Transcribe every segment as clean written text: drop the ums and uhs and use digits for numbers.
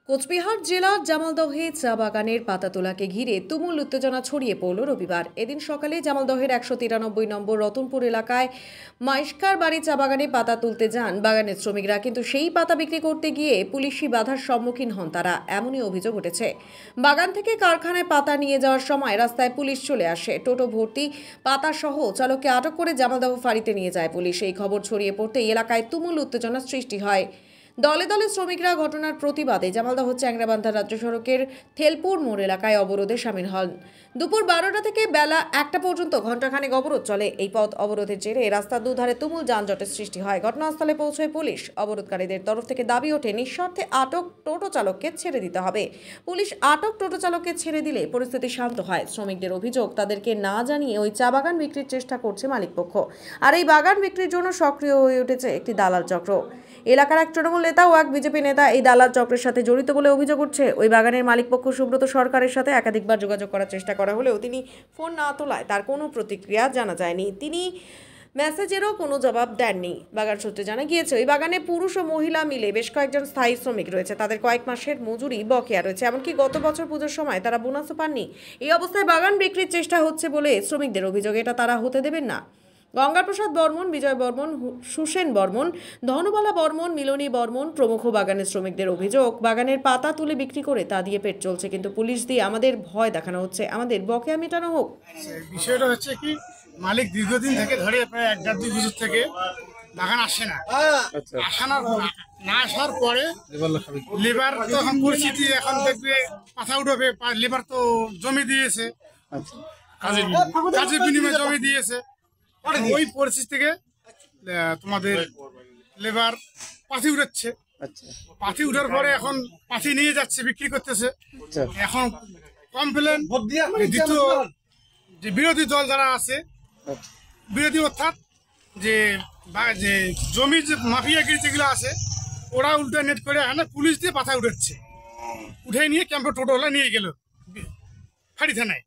কোচবিহার জেলার জামালদহে চা বাগানের পাতা তোলাকে ঘিরে তুমুল উত্তেজনা ছড়িয়ে পড়ল রবিবার। এদিন সকালে জামালদহের 193 নম্বর রতনপুর এলাকায় মাইশকার বাড়ি চা বাগানে পাতা তুলতে যান বাগানের শ্রমিকরা, কিন্তু সেই পাতা বিক্রি করতে গিয়ে পুলিশি বাধার সম্মুখীন হন তারা, এমনই অভিযোগ উঠেছে। বাগান থেকে কারখানায় পাতা নিয়ে যাওয়ার সময় রাস্তায় পুলিশ চলে আসে, টোটো ভর্তি পাতা সহ চালককে আটক করে জামালদহ ফাঁড়িতে নিয়ে যায় পুলিশ। এই খবর ছড়িয়ে পড়তে এলাকায় তুমুল উত্তেজনার সৃষ্টি হয়। দলে দলে শ্রমিকরা ঘটনার প্রতিবাদে জামালদহ চ্যাংরাবান্ধা রাজ্য সড়কের থেলপুর মোড় এলাকায় অবরোধে সামিল হন। দুপুর 12টা থেকে বেলা 1টা পর্যন্ত ঘণ্টাখানেক অবরোধ চলে। এই পথ অবরোধের জেরে রাস্তার দুধারে তুমুল যানজটের সৃষ্টি হয়। ঘটনাস্থলে পৌঁছয় পুলিশ। অবরোধকারীদের তরফ থেকে দাবি ওঠে নিঃস্বার্থে আটক টোটো চালককে ছেড়ে দিতে হবে। পুলিশ আটক টোটো চালককে ছেড়ে দিলে পরিস্থিতি শান্ত হয়। শ্রমিকদের অভিযোগ, তাদেরকে না জানিয়ে ওই চা বাগান বিক্রির চেষ্টা করছে মালিকপক্ষ, আর এই বাগান বিক্রির জন্য সক্রিয় হয়ে উঠেছে একটি দালাল চক্র। এলাকার এক তৃণমূল নেতা ও এক বিজেপি নেতা এই দালাল চক্রের সাথে জড়িত বলে অভিযোগ উঠছে। ওই বাগানের মালিকপক্ষ সুব্রত সরকারের সাথে একাধিকবার যোগাযোগ করার চেষ্টা করা হলেও তিনি ফোন না তোলায় তার কোনো প্রতিক্রিয়া জানা যায়নি। তিনি মেসেজেরও কোনো জবাব দেননি। বাগান সূত্রে জানা গিয়েছে, ওই বাগানে পুরুষ ও মহিলা মিলে বেশ কয়েকজন স্থায়ী শ্রমিক রয়েছে। তাদের কয়েক মাসের মজুরি বকেয়া রয়েছে, এমনকি গত বছর পুজোর সময় তারা বোনাসও পাননি। এই অবস্থায় বাগান বিক্রির চেষ্টা হচ্ছে বলে শ্রমিকদের অভিযোগ, এটা তারা হতে দেবেন না। গঙ্গাপ্রসাদ বর্মন, বিজয় বর্মন, সুসেন বর্মন, ধনবালা বর্মন, মিলনী বর্মন প্রমুখ বাগানের শ্রমিকদের অভিযোগ, বাগানের পাতা তুলে বিক্রি করে তা দিয়ে পেট চলছে, কিন্তু পুলিশ দিয়ে আমাদের ভয় দেখানো হচ্ছে, আমাদের বকেয়া মেটানো হোক। বিষয়টা হচ্ছে কি, মালিক দীর্ঘদিন থেকে ধরে প্রায় 1-2 বছর থেকে বাগান আসে না। না আসার পরে লেবার তো এখন পরিস্থিতি, এখন দেখবে পাতা উঠবে, লেবার তো জমি দিয়েছে, কাজের বিনিময়ে জমি দিয়েছে। ওই পরিস্থিতি থেকে তোমাদের লেবার পাতি উঠাচ্ছে। পাতি উঠার পরে এখন পাতি নিয়ে যাচ্ছে, বিক্রি করতেছে। এখন কমপ্লেন দ্বিতীয় যে বিরোধী দল যারা আছে, বিরোধী অর্থাৎ যে জমির যে মাফিয়াগিরি যেগুলো আছে, ওরা উল্টা নেট করে এখানে পুলিশ দিয়ে পাতা উঠাচ্ছে, উঠে নিয়ে ক্যাম্পে টোটোওয়ালা নিয়ে গেল ফাঁড়ি থানায়।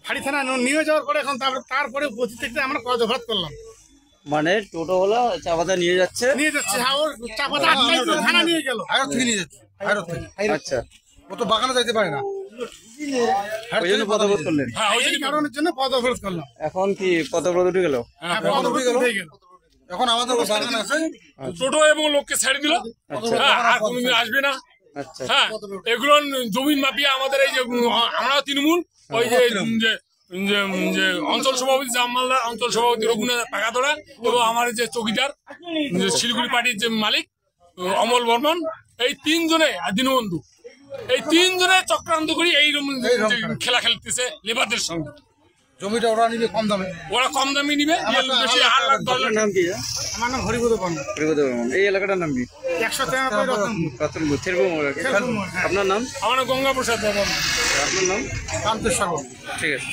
ফাঁড়ি থানায় নিয়ে যাওয়ার পরে এখন তারপরে প্রতিটা আমরা পদঘাত করলাম। মানে টোটোওয়ালা চা পাতা নিয়ে যাচ্ছে। হ্যাঁ, ওর চা পাতা থানা নিয়ে গেল, হায়রত থেকে নিয়ে যাচ্ছে। আচ্ছা, ও তো বাগানে যাইতে পারে না, ওই জন্য পদবরোধ করলেন। এই কারণের জন্য পদঘাত করলাম। এখন কি পদবরোধ উঠে গেল? এখন আমাদের বাগান আছে, টোটো এবং লোককে ছেড়ে দিল, আর কোনোদিন আসবে না। আচ্ছা, হ্যাঁ, এগুলো জমিন মাফিয়া আমাদের এই যে আমরা তৃণমূল, ওই যে অঞ্চল সভাপতি জামালদা, অঞ্চল সভাপতি রঘুনাথ পাকাতোড়া এবং আমার যে চৌকিদার শিলিগুড়ি পার্টির যে মালিক অমল বর্মন, এই 3 জনে দীনবন্ধু, এই 3 জনে চক্রান্ত করি এইরকম খেলা খেলতেছে লেবারদের সঙ্গে। জমিটা ওরা নিবে কম দামে, ওরা কম দামে নিবে, বেশি 8 লাখ 10 লাখ। নাম কি? আমার নাম হরিপদ বর্মন। এই এলাকাটার নাম কি? 193 রতনপুর, থেলপুর মোড়। আপনার নাম? আমার নাম গঙ্গাপ্রসাদ বর্মন। আপনার নাম? রামতেশ্বর। ঠিক আছে।